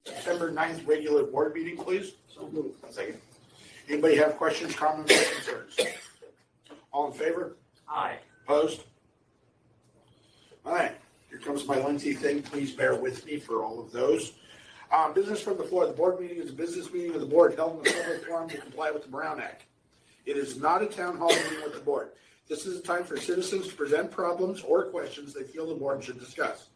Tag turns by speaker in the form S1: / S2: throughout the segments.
S1: September 9th regular board meeting, please?
S2: So moved.
S1: Second. Anybody have questions, comments, or concerns? All in favor?
S2: Aye.
S1: Opposed? All right, here comes my lengthy thing. Please bear with me for all of those. Business from the floor. The board meeting is a business meeting of the board held in a public forum to comply with the Brown Act. It is not a town hall meeting with the board. This is a time for citizens to present problems or questions they feel the board should discuss.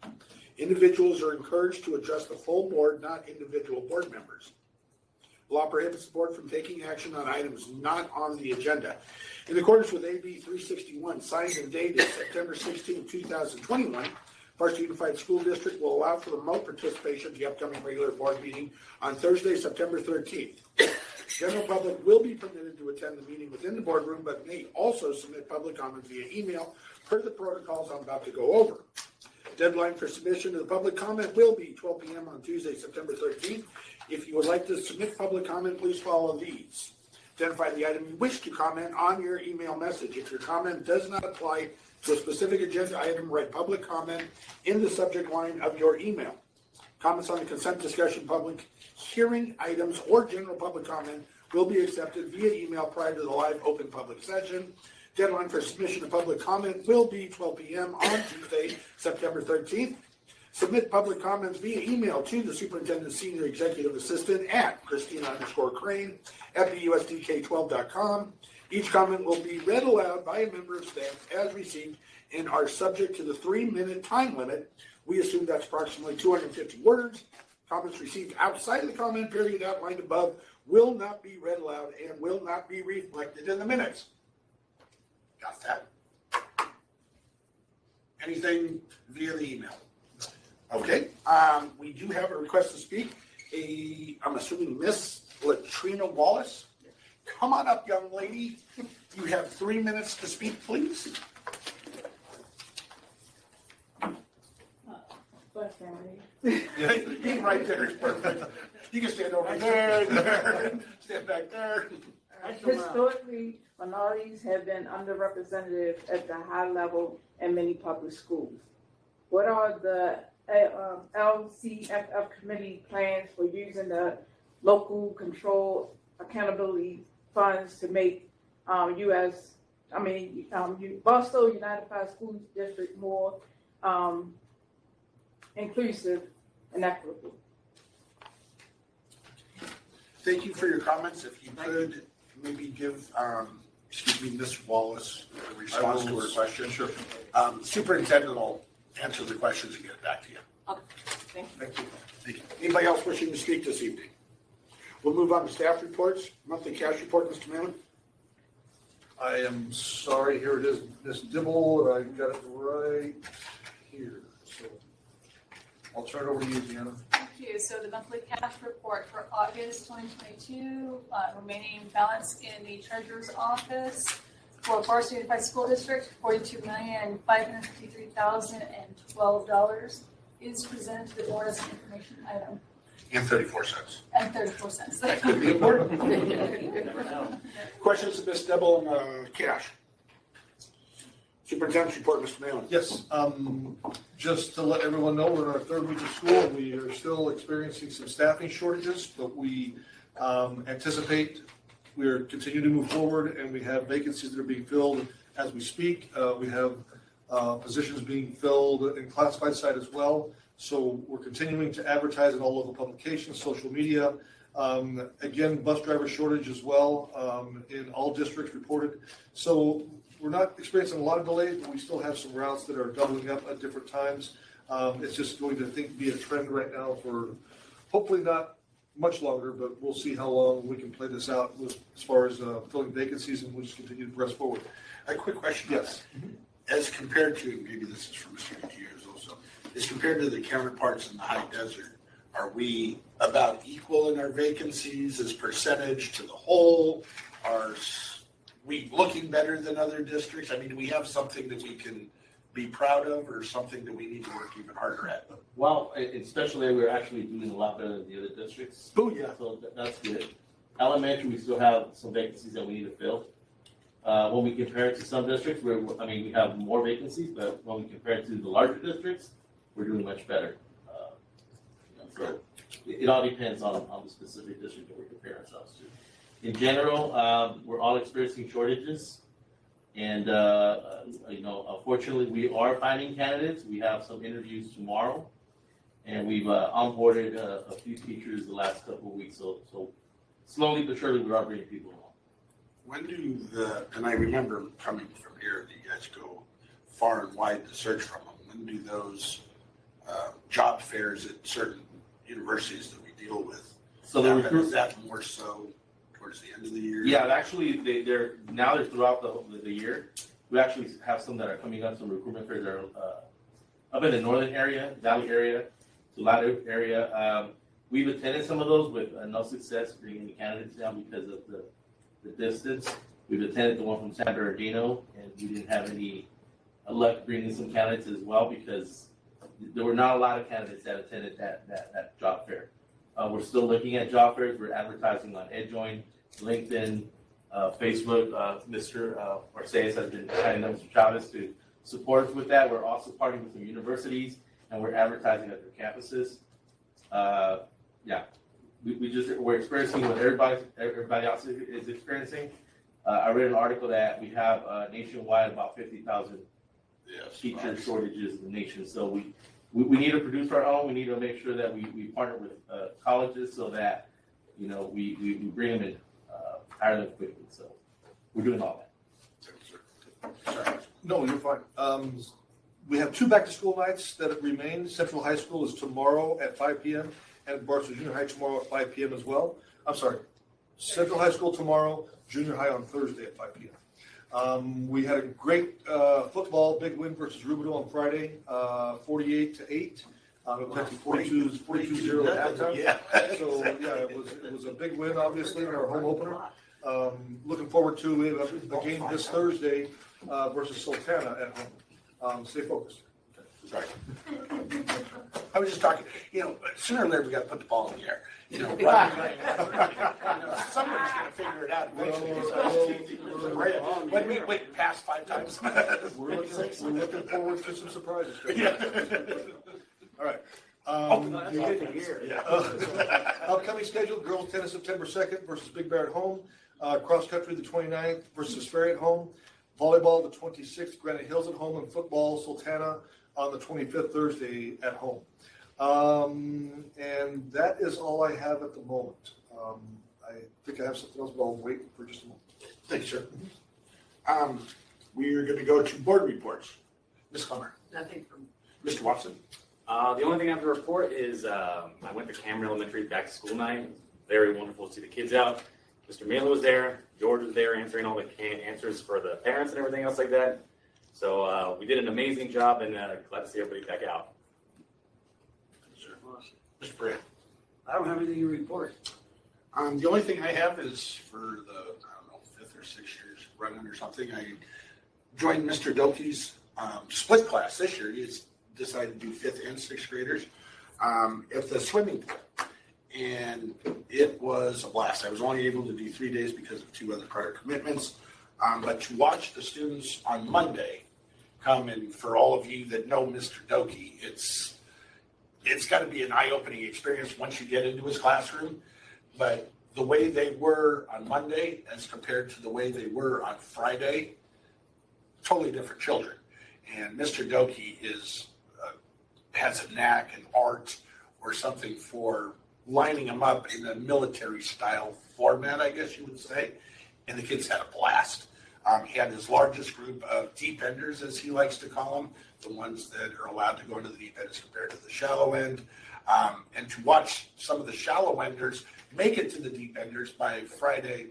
S1: Individuals are encouraged to address the full board, not individual board members. Law prohibits the board from taking action on items not on the agenda. In accordance with AB 361, signed and dated September 16, 2021, Varsity Unified School District will allow for remote participation at the upcoming regular board meeting on Thursday, September 13th. General public will be permitted to attend the meeting within the boardroom, but may also submit public comment via email per the protocols I'm about to go over. Deadline for submission of the public comment will be 12 p.m. on Tuesday, September 13th. If you would like to submit public comment, please follow these. Identify the item you wish to comment on your email message. If your comment does not apply to a specific agenda item, write public comment in the subject line of your email. Comments on the consent discussion, public hearing items, or general public comment will be accepted via email prior to the live open public session. Deadline for submission of public comment will be 12 p.m. on Tuesday, September 13th. Submit public comments via email to the Superintendent's Senior Executive Assistant at Christina_Crane at theusdk12.com. Each comment will be read aloud by a member of staff as received and are subject to the 3-minute time limit. We assume that's approximately 250 words. Comments received outside of the comment period outlined above will not be read aloud and will not be reflected in the minutes. Got that? Anything via the email? Okay, we do have a request to speak. I'm assuming Miss Latrina Wallace. Come on up, young lady. You have 3 minutes to speak, please. Yeah, right there is perfect. You can stand over there, stand back there.
S3: Historically, minorities have been underrepresented at the high level in many public schools. What are the LCFF committee plans for using the local control accountability funds to make Barstow Unified School District more inclusive and equitable?
S1: Thank you for your comments. If you could maybe give, Ms. Wallace a response to her question.
S2: Sure.
S1: Superintendent will answer the questions and get it back to you.
S3: Okay, thank you.
S1: Thank you. Thank you. Anybody else wishing to speak this evening? We'll move on to staff reports. Monthly cash report, Mr. Malin.
S4: I am sorry, here it is, Ms. Dibble, I got it right here. So I'll turn it over to you, Deanna.
S5: Thank you. So the monthly cash report for August 2022, remaining balance in the treasurer's office for Varsity Unified School District, $42,553,012 is presented to the board as an information item.
S1: And 34 cents.
S5: And 34 cents.
S1: That could be important. Questions of Ms. Dibble on cash? Superintendent's report, Mr. Malin.
S4: Yes, just to let everyone know, we're in our third week of school. We are still experiencing some staffing shortages, but we anticipate we are continuing to move forward, and we have vacancies that are being filled as we speak. We have positions being filled in classified side as well. So we're continuing to advertise in all local publications, social media. Again, bus driver shortage as well in all districts reported. So we're not experiencing a lot of delays, but we still have some routes that are doubling up at different times. It's just going to, be a trend right now for hopefully not much longer, but we'll see how long we can play this out as far as filling vacancies, and we'll just continue to press forward.
S1: A quick question.
S4: Yes.
S1: As compared to, maybe this is for Mr. Gutierrez also, as compared to the counterparts in the high desert, are we about equal in our vacancies as percentage to the whole? Are we looking better than other districts? I mean, do we have something that we can be proud of, or something that we need to work even harder at?
S6: Well, especially we're actually doing a lot better than the other districts.
S1: Booyah.
S6: So that's good. Elementary, we still have some vacancies that we need to fill. When we compare it to some districts, we have more vacancies, but when we compare it to the larger districts, we're doing much better. So it all depends on the specific district that we compare ourselves to. In general, we're all experiencing shortages. And, unfortunately, we are finding candidates. We have some interviews tomorrow. And we've onboarded a few teachers the last couple of weeks. So slowly but surely, we are bringing people along.
S1: When do and I remember coming from here, you guys go far and wide to search from them. When do those job fairs at certain universities that we deal with?
S6: So the
S1: Is that more so towards the end of the year?
S6: Yeah, actually, they're throughout the year. We actually have some that are coming up, some recruitment fairs that are up in the northern area, Valley area, Tulare area. We've attended some of those with no success bringing the candidates down because of the distance. We've attended the one from San Bernardino, and we didn't have any luck bringing some candidates as well because there were not a lot of candidates that attended that job fair. We're still looking at job fairs. We're advertising on EdJoin, LinkedIn, Facebook. Mr. Arceus has been signing up Mr. Chavez to support us with that. We're also partnering with some universities, and we're advertising at their campuses. We're experiencing what everybody else is experiencing. I read an article that we have nationwide about 50,000 teacher shortages in the nation. So we need to produce our own. We need to make sure that we partner with colleges so that we bring them in, hire them quickly. So we're doing all that.
S4: No, you're fine. We have 2 back-to-school nights that remain. Central High School is tomorrow at 5 p.m. and Barstow Junior High tomorrow at 5 p.m. as well. I'm sorry, Central High School tomorrow, Junior High on Thursday at 5 p.m. We had a great football big win versus Rubidoux on Friday, 48-8. It was actually 42-0 at halftime.
S1: Yeah.
S4: So yeah, it was a big win, obviously, in our home opener. Looking forward to the game this Thursday versus Sultana at home. Stay focused.
S1: Sorry. I was just talking, sooner or later we got to put the ball in the air. Someone's going to figure it out eventually. Wait, pass 5 times.
S4: We're looking forward to some surprises. All right. Upcoming schedule: girls tennis September 2nd versus Big Bear at home. Cross country the 29th versus Ferry at home. Volleyball the 26th, Granite Hills at home, and football Sultana on the 25th, Thursday at home. And that is all I have at the moment. I think I have something else, but I'll wait for just a moment.
S1: Thanks, sir. We are going to go to board reports. Ms. Hummer.
S2: Nothing from.
S1: Mr. Watson.
S7: The only thing I have to report is I went to Cameron Elementary back to school night. Very wonderful to see the kids out. Mr. Miller was there. George was there answering all the answers for the parents and everything else like that. So we did an amazing job, and glad to see everybody back out.
S1: Mr. Bray.
S2: I don't have anything to report.
S1: The only thing I have is for the, 5th or 6th years running or something, I joined Mr. Doki's split class this year. He's decided to do 5th and 6th graders at the swimming pool. And it was a blast. I was only able to do 3 days because of 2 other prior commitments. But to watch the students on Monday come, and for all of you that know Mr. Doki, it's got to be an eye-opening experience once you get into his classroom. But the way they were on Monday as compared to the way they were on Friday, totally different children. And Mr. Doki has a knack, an art, or something for lining them up in a military-style format, I guess you would say. And the kids had a blast. He had his largest group of deep enders, as he likes to call them, the ones that are allowed to go into the deep end as compared to the shallow end. And to watch some of the shallow enders make it to the deep enders by Friday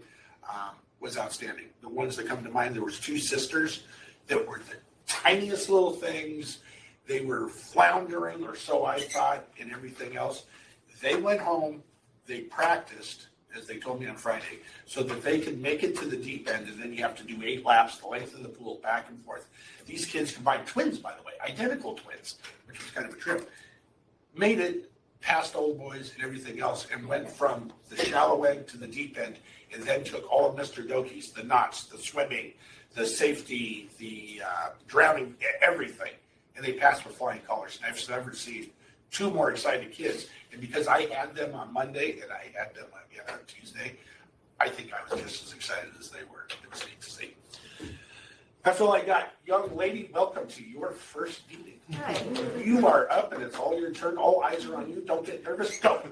S1: was outstanding. The ones that come to mind, there was 2 sisters that were the tiniest little things. They were floundering, or so I thought, and everything else. They went home, they practiced, as they told me on Friday, so that they could make it to the deep end, and then you have to do 8 laps, the length of the pool, back and forth. These kids combined, twins, by the way, identical twins, which was kind of a trip, made it past old boys and everything else, and went from the shallow end to the deep end, and then took all of Mr. Doki's, the knots, the swimming, the safety, the drowning, everything, and they passed with flying colors. And I've never seen two more excited kids. And because I had them on Monday and I had them again on Tuesday, I think I was just as excited as they were. It was neat to see. That's all I got. Young lady, welcome to your first meeting.
S8: Hi.
S1: You are up and it's all your turn. All eyes are on you. Don't get nervous. Go.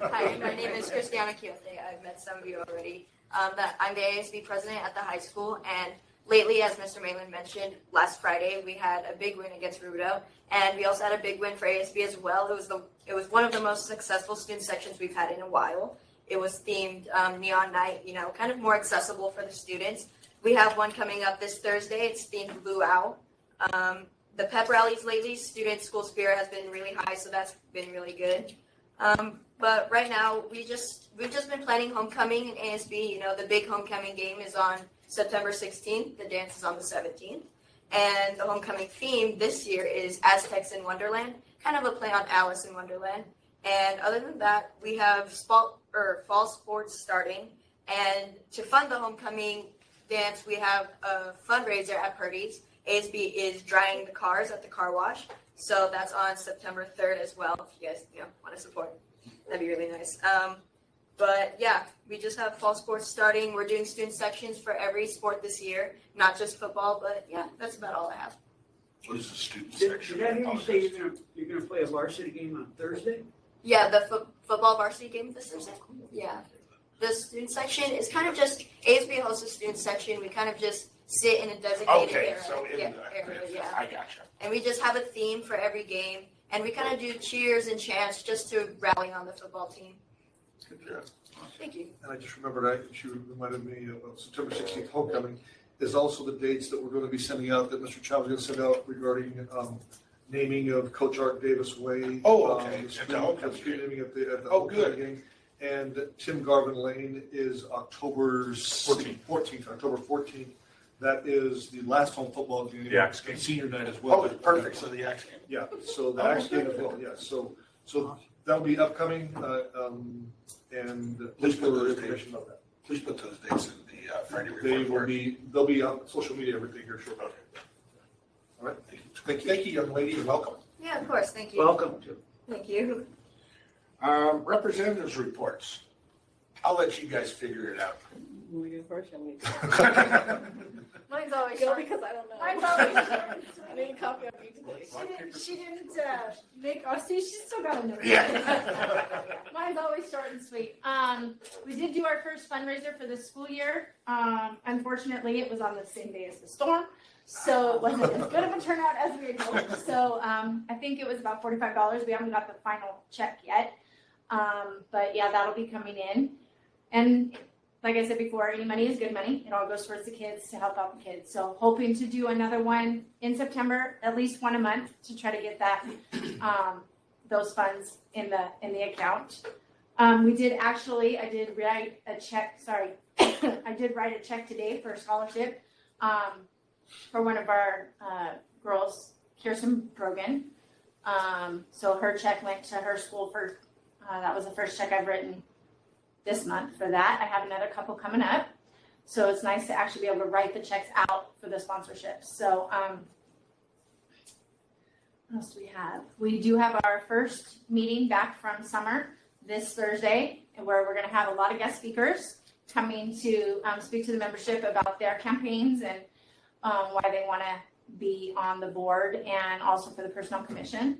S8: Hi, my name is Christiana Quiote. I've met some of you already. I'm the ASB president at the high school, and lately, as Mr. Malin mentioned, last Friday we had a big win against Rubidoux, and we also had a big win for ASB as well. It was one of the most successful student sections we've had in a while. It was themed Neon Night, kind of more accessible for the students. We have one coming up this Thursday. It's themed Luau. The pep rallies lately, student school spirit has been really high, so that's been really good. But right now, we've just been planning homecoming in ASB. The big homecoming game is on September 16th. The dance is on the 17th. And the homecoming theme this year is Aztecs in Wonderland, kind of a play on Alice in Wonderland. And other than that, we have fall sports starting. And to fund the homecoming dance, we have a fundraiser at Purdy's. ASB is drying the cars at the car wash. So that's on September 3rd as well, if you guys want to support. That'd be really nice. But yeah, we just have fall sports starting. We're doing student sections for every sport this year, not just football, but yeah, that's about all I have.
S1: What is the student
S2: Did
S1: section?
S2: I hear you say you're gonna play a varsity game on Thursday?
S8: Yeah, the football varsity game this Thursday. Yeah. The student section is kind of just, ASB hosts a student section. We kind of just sit in a designated
S1: Okay,
S8: area.
S1: so
S8: area, yeah.
S1: I gotcha.
S8: And we just have a theme for every game. And we kind of do cheers and chants just to rally on the football team.
S4: Good job.
S8: Thank you.
S4: And I just remembered, she reminded me about September 16th homecoming is also the dates that we're going to be sending out, that Mr. Chow is going to send out regarding naming of Coach Art Davis Way.
S1: Oh, okay.
S4: The
S1: At the homecoming
S4: street
S1: game.
S4: naming at the
S1: Oh,
S4: homecoming
S1: good.
S4: game. And Tim Garvin Lane is October 14th. That is the last home football game.
S7: The Axe game.
S4: Senior night as well.
S1: Oh, it's perfect. So the X game.
S4: Yeah, so the Axe game as well, yeah, so that'll be upcoming, and please put the information about that.
S1: Please put those dates in the Friday
S4: They
S1: report.
S4: they'll be on social media, everything here shortly. All right,
S1: Thank you, young lady, and welcome.
S8: Yeah, of course. Thank you.
S2: Welcome to.
S8: Thank you.
S1: Representatives reports. I'll let you guys figure it out.
S8: Mine's always
S9: Go
S8: short.
S9: because I don't know.
S5: Mine's always short.
S9: I need a copy of you today.
S5: She didn't make, oh, see, she's still got a note.
S1: Yeah.
S9: Mine's always short and sweet. We did do our first fundraiser for this school year. Unfortunately, it was on the same day as the storm, so it wasn't as good of a turnout as we had hoped. So I think it was about $45. We haven't got the final check yet, but yeah, that'll be coming in. And like I said before, any money is good money. It all goes towards the kids to help out the kids. So hoping to do another one in September, at least one a month, to try to get that those funds in the account. I did write a check. Sorry, I did write a check today for a scholarship for one of our girls, Kirsten Brogan. So her check went to her school for. That was the first check I've written this month for that. I have another couple coming up. So it's nice to actually be able to write the checks out for the sponsorships. So what else do we have? We do have our first meeting back from summer this Thursday, where we're going to have a lot of guest speakers coming to speak to the membership about their campaigns and why they want to be on the board, and also for the Personnel Commission.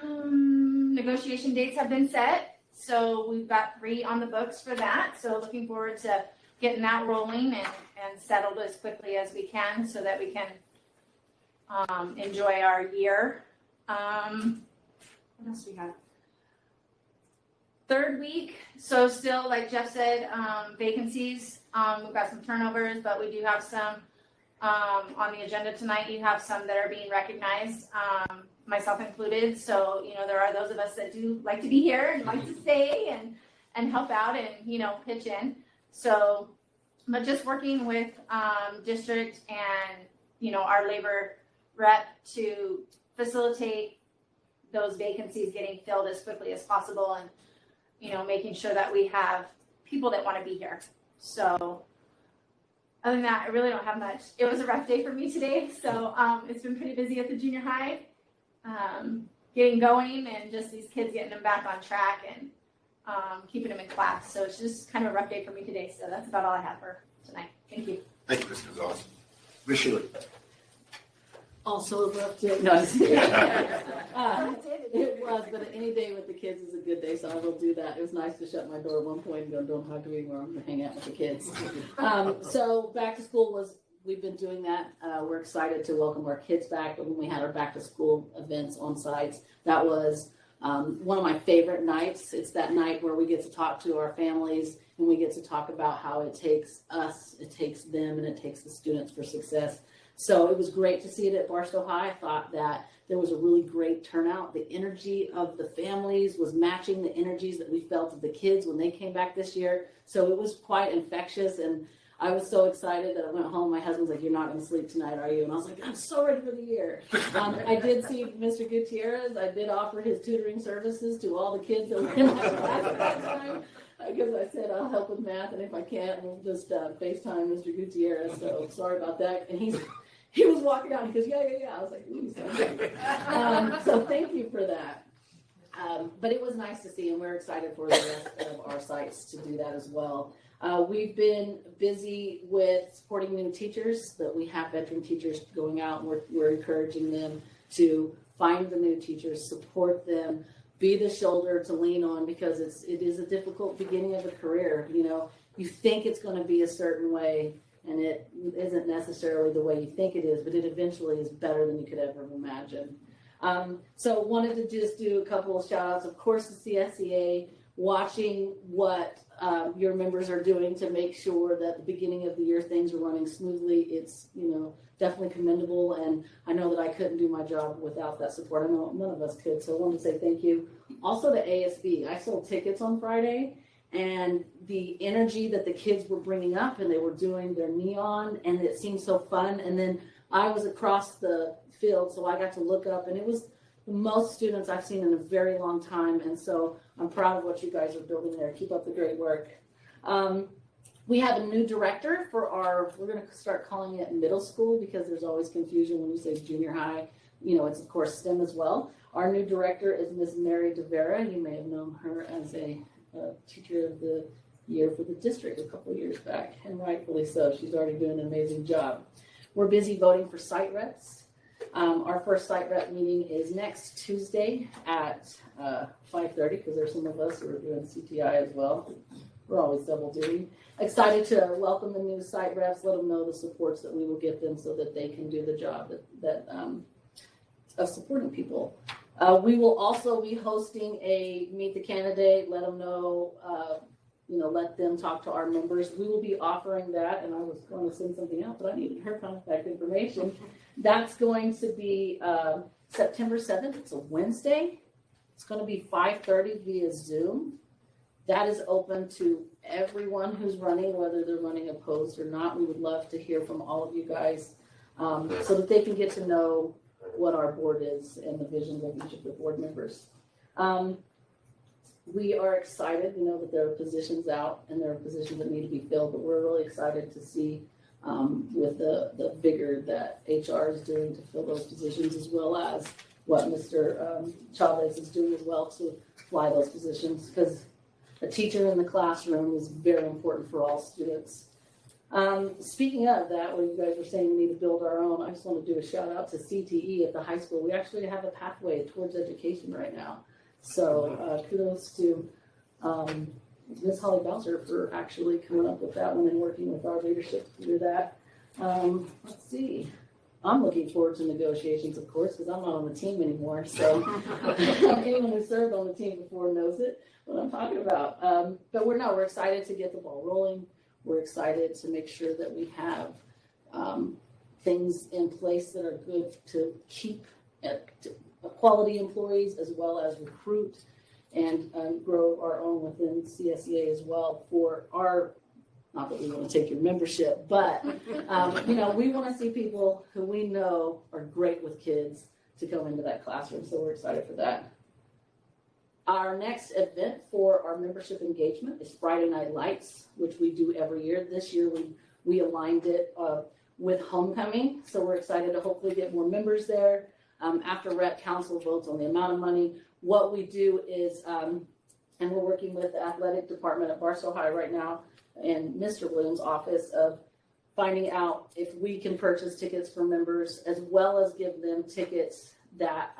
S9: Negotiation dates have been set. So we've got 3 on the books for that. So looking forward to getting that rolling and settled as quickly as we can so that we can enjoy our year. What else we got? 3rd week. So still, like Jeff said, vacancies. We've got some turnovers, but we do have some on the agenda tonight. You have some that are being recognized. Myself included. So, there are those of us that do like to be here and like to stay and help out and, pitch in. So, but just working with district and, our labor rep to facilitate those vacancies getting filled as quickly as possible and, making sure that we have people that want to be here. So, other than that, I really don't have much. It was a rough day for me today. So, it's been pretty busy at the junior high. getting going and just these kids getting them back on track and keeping them in class. So it's just kind of a rough day for me today. So that's about all I have for tonight. Thank you.
S1: Thank you, Ms. Gonzalez. Ms. Shealy.
S10: Also a rough day. No, I'm just kidding. It was, but any day with the kids is a good day, so I will do that. It was nice to shut my door at one point and go, don't hug me where I'm going to hang out with the kids. So back to school we've been doing that. We're excited to welcome our kids back. When we had our back to school events on sites, that was one of my favorite nights. It's that night where we get to talk to our families and we get to talk about how it takes us, it takes them, and it takes the students for success. So it was great to see it at Barstow High. I thought that there was a really great turnout. The energy of the families was matching the energies that we felt of the kids when they came back this year. So it was quite infectious, and I was so excited that I went home. My husband's like, "You're not going to sleep tonight, are you?" And I was like, "I'm so ready for the year." I did see Mr. Gutierrez. I did offer his tutoring services to all the kids that were in my class at that time. Because I said I'll help with math, and if I can't, we'll just FaceTime Mr. Gutierrez. So sorry about that. And he was walking out. He goes, yeah. I was like, ooh, sorry. So thank you for that. But it was nice to see, and we're excited for the rest of our sites to do that as well. We've been busy with supporting new teachers. That we have veteran teachers going out, and we're encouraging them to find the new teachers, support them, be the shoulder to lean on, because it is a difficult beginning of a career. You know, you think it's going to be a certain way, and it isn't necessarily the way you think it is, but it eventually is better than you could ever imagine. So wanted to just do a couple of shout outs. Of course, the CSEA, watching what your members are doing to make sure that the beginning of the year things are running smoothly. It's, definitely commendable, and I know that I couldn't do my job without that support. I know none of us could, so I wanted to say thank you. Also to ASB, I sold tickets on Friday, and the energy that the kids were bringing up, and they were doing their neon, and it seemed so fun. And then I was across the field, so I got to look up, and it was the most students I've seen in a very long time, and so I'm proud of what you guys are building there. Keep up the great work. We have a new director for we're going to start calling it middle school, because there's always confusion when you say junior high. It's of course STEM as well. Our new director is Ms. Mary DeVera. You may have known her as a teacher of the year for the district a couple of years back, and rightfully so. She's already doing an amazing job. We're busy voting for site reps. Our first site rep meeting is next Tuesday at 5:30, because there's some of us who are doing CTI as well. We're always double duty. Excited to welcome the new site reps, let them know the supports that we will give them so that they can do the job of supporting people. We will also be hosting a Meet the Candidate, let them know, let them talk to our members. We will be offering that, and I was going to send something out, but I needed her contact information. That's going to be September 7th. It's a Wednesday. It's going to be 5:30 via Zoom. That is open to everyone who's running, whether they're running opposed or not. We would love to hear from all of you guys so that they can get to know what our board is and the visions of each of the board members. We are excited, that there are positions out and there are positions that need to be filled, but we're really excited to see with the vigor that HR is doing to fill those positions, as well as what Mr. Chavez is doing as well to fly those positions, because a teacher in the classroom is very important for all students. Speaking of that, where you guys were saying we need to build our own, I just want to do a shout out to CTE at the high school. We actually have a pathway towards education right now. So kudos to Ms. Holly Bowser for actually coming up with that one and working with our leadership to do that. Let's see. I'm looking forward to negotiations, of course, because I'm not on the team anymore. So anyone who served on the team before knows what I'm talking about. But we're excited to get the ball rolling. We're excited to make sure that we have things in place that are good to keep quality employees, as well as recruit and grow our own within CSEA as well for our, not that we want to take your membership, but we want to see people who we know are great with kids to go into that classroom. So we're excited for that. Our next event for our membership engagement is Friday Night Lights, which we do every year. This year we aligned it with homecoming, so we're excited to hopefully get more members there. After rec council votes on the amount of money, what we do is, and we're working with the athletic department at Barstow High right now in Mr. Williams' office of finding out if we can purchase tickets for members as well as give them tickets that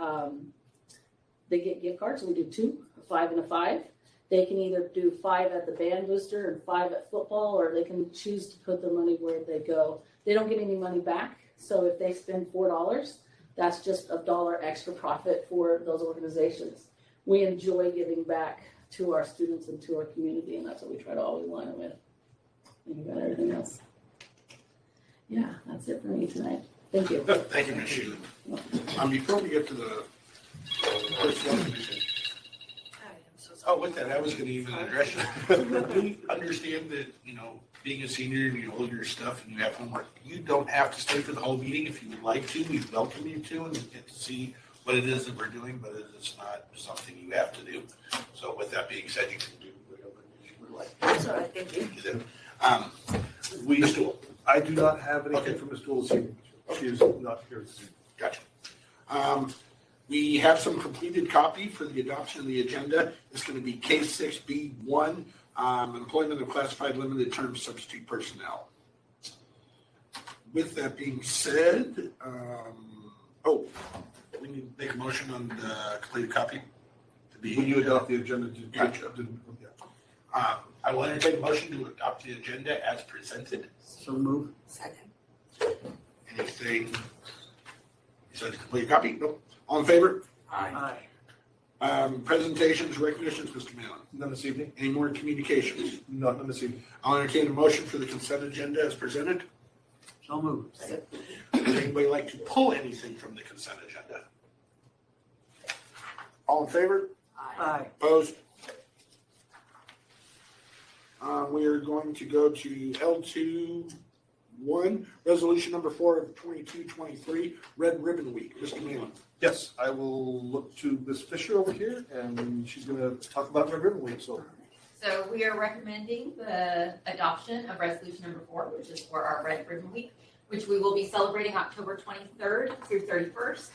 S10: they get gift cards. We do 2, a 5 and a 5. They can either do 5 at the band booster and 5 at football, or they can choose to put their money where they go. They don't get any money back. So if they spend $4, that's just $1 extra profit for those organizations. We enjoy giving back to our students and to our community, and that's what we try to always line it with. And you got everything else. Yeah, that's it for me tonight. Thank you.
S1: Thank you, Ms. Sheila. Before we get to the first one, with that, I was going to even address you. We understand that, being a senior and you hold your stuff and you have homework, you don't have to stay for the whole meeting. If you would like to, we welcome you to and get to see what it is that we're doing, but it is not something you have to do. So with that being said, you can do whatever you would like.
S8: That's all right, thank you.
S1: Ms. Toole.
S4: I do not have anything
S1: Okay.
S4: from Ms. Toole this evening. She is not here this evening.
S1: Gotcha. We have some completed copy for the adoption of the agenda. It's going to be case 6B1, employment of classified limited term substitute personnel. With that being said, we need to make a motion on the completed copy.
S4: When you adopt the agenda,
S1: I will entertain a motion to adopt the agenda as presented.
S2: So move.
S8: Second.
S1: Anything? You said complete copy? No. All in favor?
S2: Aye.
S1: Presentations, recognitions, Mr. Malin.
S4: none this evening?
S1: Any more communications?
S4: None this evening.
S1: I'll entertain a motion for the consent agenda as presented.
S2: So move.
S1: Would anybody like to pull anything from the consent agenda? All in favor?
S2: Aye.
S1: Opposed? We are going to go to L2-1, resolution number 4 of 22-23, Red Ribbon Week. Mr. Malin.
S4: Yes, I will look to Ms. Fisher over here, and she's going to talk about Red Ribbon Week. So
S11: we are recommending the adoption of resolution number 4, which is for our Red Ribbon Week, which we will be celebrating October 23rd through 31st.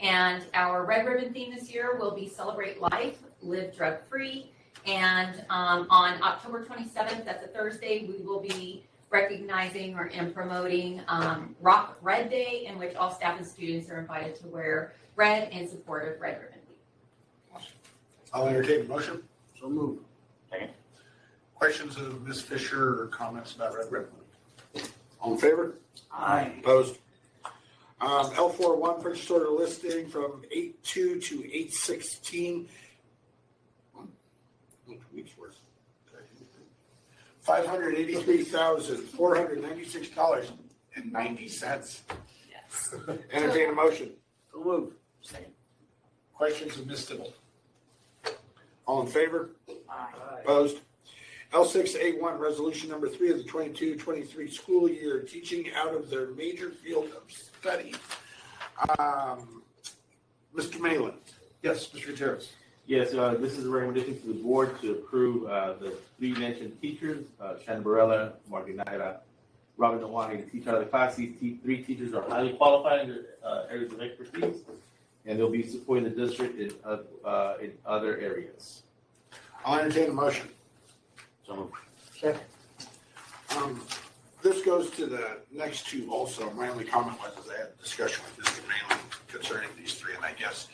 S11: And our Red Ribbon theme this year will be Celebrate Life, Live Drug Free. And on October 27th, that's a Thursday, we will be recognizing and promoting Rock Red Day, in which all staff and students are invited to wear red in support of Red Ribbon Week.
S1: I'll entertain a motion.
S2: So move.
S1: Questions of Ms. Fisher or comments about Red Ribbon Week? All in favor?
S2: Aye.
S1: Opposed? L4-1, purchase order listing from 8-2 to 8-16. 2 weeks worth. $583,496.90.
S11: Yes.
S1: Entertain a motion.
S2: So move.
S1: Questions of Ms. Tibble? All in favor?
S2: Aye.
S1: Opposed? L6A1, resolution number 3 of the 22-23 school year, teaching out of their major field of study. Mr. Malin.
S4: yes, Mr. Gutierrez.
S6: Yes, this is a recommendation to the board to approve the 3 mentioned teachers, Shannon Barella, Marty Naira, Robin Nawani, to teach out of the class. These 3 teachers are highly qualified in their areas of expertise, and they'll be supporting the district in other areas.
S1: I'll entertain a motion.
S6: So moved.
S2: Second.
S1: This goes to the next 2 also. My only comment was I had a discussion with Mr. Malin concerning these 3, and I guess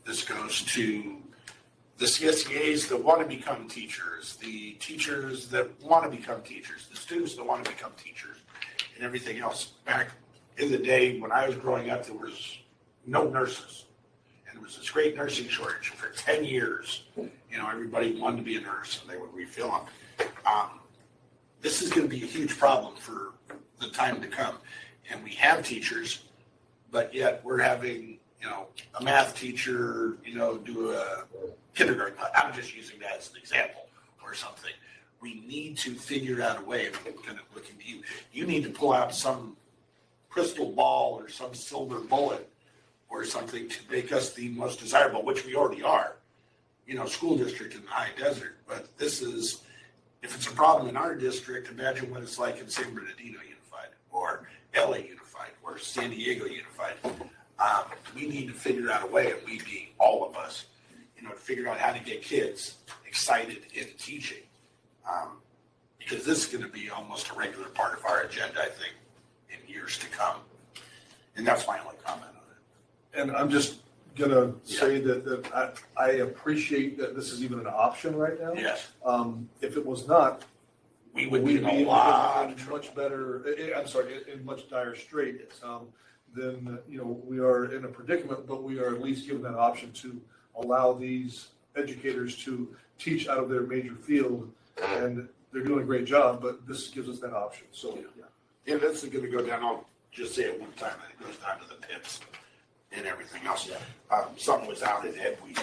S1: this goes to the CSEAs that want to become teachers, the teachers that want to become teachers, the students that want to become teachers, and everything else. Back in the day when I was growing up, there was no nurses. And there was this great nursing shortage for 10 years. Everybody wanted to be a nurse and they would refill them. This is going to be a huge problem for the time to come. And we have teachers, but yet we're having, a math teacher, do a kindergarten. I'm just using that as an example or something. We need to figure out a way. I'm kind of looking to you. You need to pull out some crystal ball or some silver bullet or something to make us the most desirable, which we already are, school district in the high desert. But this is, if it's a problem in our district, imagine what it's like in San Bernardino Unified or LA Unified or San Diego Unified. We need to figure out a way, and we being all of us, to figure out how to get kids excited in teaching. Because this is gonna be almost a regular part of our agenda, I think, in years to come. And that's my only comment on it.
S4: And I'm just gonna say that I appreciate that this is even an option right now.
S1: Yes,
S4: If it was not,
S1: we would be
S4: we'd
S1: in
S4: be
S1: a lot of
S4: in
S1: trouble.
S4: much better, I'm sorry, in much dire straits. Then, we are in a predicament, but we are at least given that option to allow these educators to teach out of their major field. And they're doing a great job, but this gives us that option, so, yeah.
S1: And this is gonna go down, I'll just say it one time, and it goes down to the PIPs and everything else. Something was out at Ed Week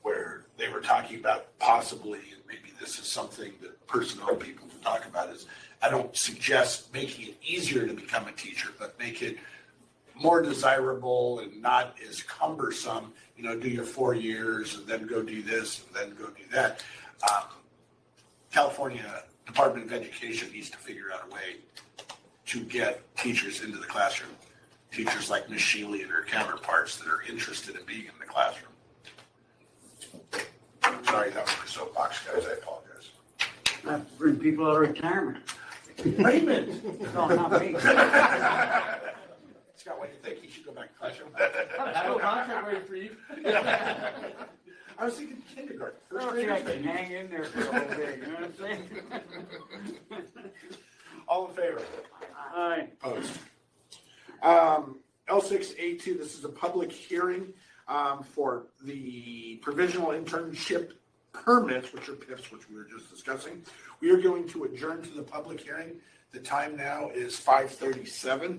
S1: where they were talking about possibly, and maybe this is something that personnel people can talk about, is I don't suggest making it easier to become a teacher, but make it more desirable and not as cumbersome, do your 4 years and then go do this and then go do that. California Department of Education needs to figure out a way to get teachers into the classroom. Teachers like Ms. Shealy and her counterparts that are interested in being in the classroom. Sorry, that was my soapbox, guys, I apologize.
S2: I bring people out of retirement.
S1: Raymond!
S2: No, not me.
S1: Scott, what do you think? He should go back to classroom.
S6: I have a contract ready for you.
S1: I was thinking kindergarten.
S2: I don't think I can hang in there for the whole day, you know what I'm saying?
S1: All in favor?
S2: Aye.
S1: Opposed. L6A2, this is a public hearing for the provisional internship permits, which are PIPs, which we were just discussing. We are going to adjourn to the public hearing. The time now is 5:37.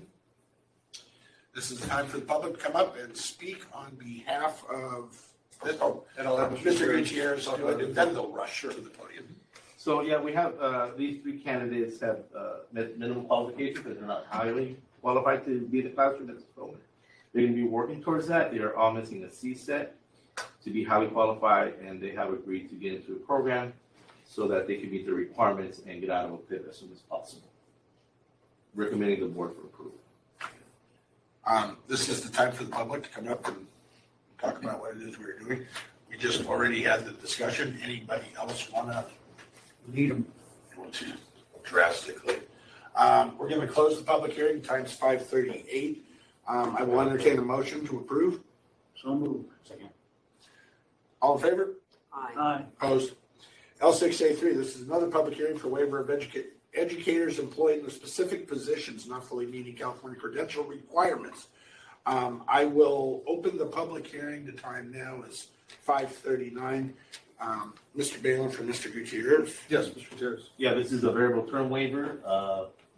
S1: This is the time for the public to come up and speak on behalf of,
S4: And I'll have
S1: Mr. Gutierrez, do it, and then they'll rush to the podium.
S6: So, yeah, we have, these three candidates have met minimum qualifications, but they're not highly qualified to be in the classroom at this moment. They're gonna be working towards that. They are all missing a CSET to be highly qualified, and they have agreed to get into a program so that they can meet the requirements and get out of a PIP as soon as possible. Recommending the board for approval.
S1: This is the time for the public to come up and talk about what it is we're doing. We just already had the discussion. Anybody else wanna
S2: Need them.
S1: go to drastically? We're gonna close the public hearing. Time's 5:38. I will entertain a motion to approve.
S2: So moved.
S1: All in favor?
S2: Aye.
S1: Opposed? L6A3, this is another public hearing for waiver of educators employed in the specific positions not fully meeting California credential requirements. I will open the public hearing. The time now is 5:39. Mr. Balin for Mr. Gutierrez.
S4: Yes, Mr. Gutierrez.
S6: Yeah, this is a variable term waiver.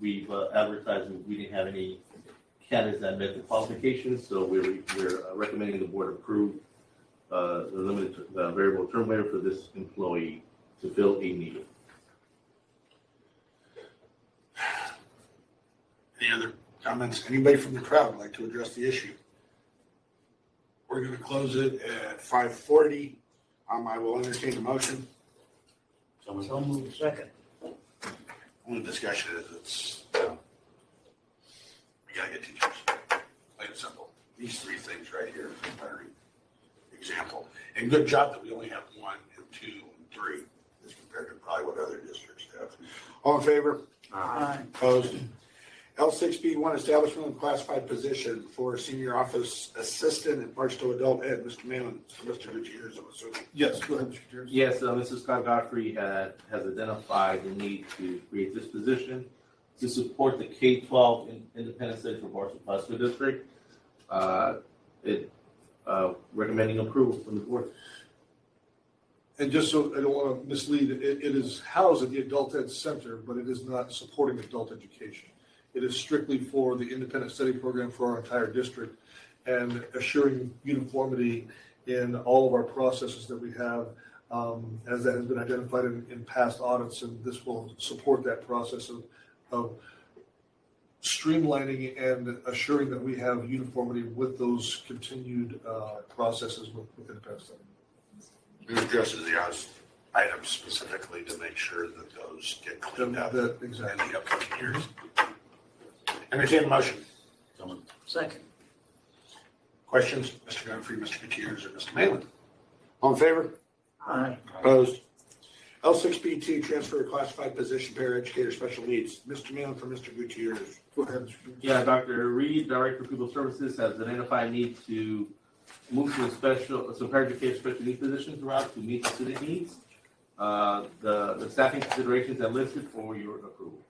S6: We've advertised, we didn't have any candidates that met the qualifications, so we're recommending the board approve the variable term waiver for this employee to fill a need.
S1: Any other comments? Anybody from the crowd would like to address the issue? We're going to close it at 5:40. I will entertain a motion.
S2: So moved. Second.
S1: Only discussion is we gotta get teachers. Plain and simple. These three things right here are an example. And good job that we only have 1 and 2 and 3 as compared to probably what other districts have. All in favor?
S2: Aye.
S1: Opposed? L6B1, establishment of classified position for senior office assistant at Barstow Adult Ed. Mr. Malin, Mr. Gutierrez, I'm assuming.
S4: Yes, go ahead, Mr. Gutierrez.
S6: Yes, Mrs. Scott Godfrey has identified the need to create this position to support the K-12 Independent Study for Barstow District. Recommending approval from the board.
S4: And just so I don't want to mislead, it is housed at the Adult Ed Center, but it is not supporting adult education. It is strictly for the independent study program for our entire district and assuring uniformity in all of our processes that we have, as that has been identified in past audits, and this will support that process of streamlining and assuring that we have uniformity with those continued processes with independent study.
S1: It addresses the items specifically to make sure that those get cleaned up in
S4: Exactly.
S1: the upcoming years. Entertain a motion.
S2: Second.
S1: Questions? Mr. Godfrey, Mr. Gutierrez, or Mr. Malin? All in favor?
S2: Aye.
S1: Opposed? L6B2, transfer to classified position, paraeducator, special needs. Mr. Malin for Mr. Gutierrez.
S4: Go ahead, Mr. Gutierrez.
S6: Yeah, Dr. Reed, Director of Pupil Services, has identified need to move to some paraeducator special needs positions throughout to meet the student needs. The staffing considerations are listed for your approval.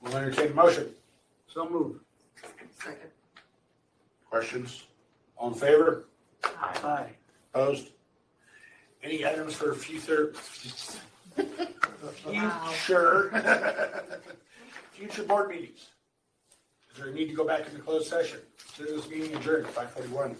S1: We'll entertain a motion.
S2: So moved.
S8: Second.
S1: Questions? All in favor?
S2: Aye.
S1: Opposed? Any items for future board meetings? Is there a need to go back into closed session? Consider this meeting adjourned at 5:41.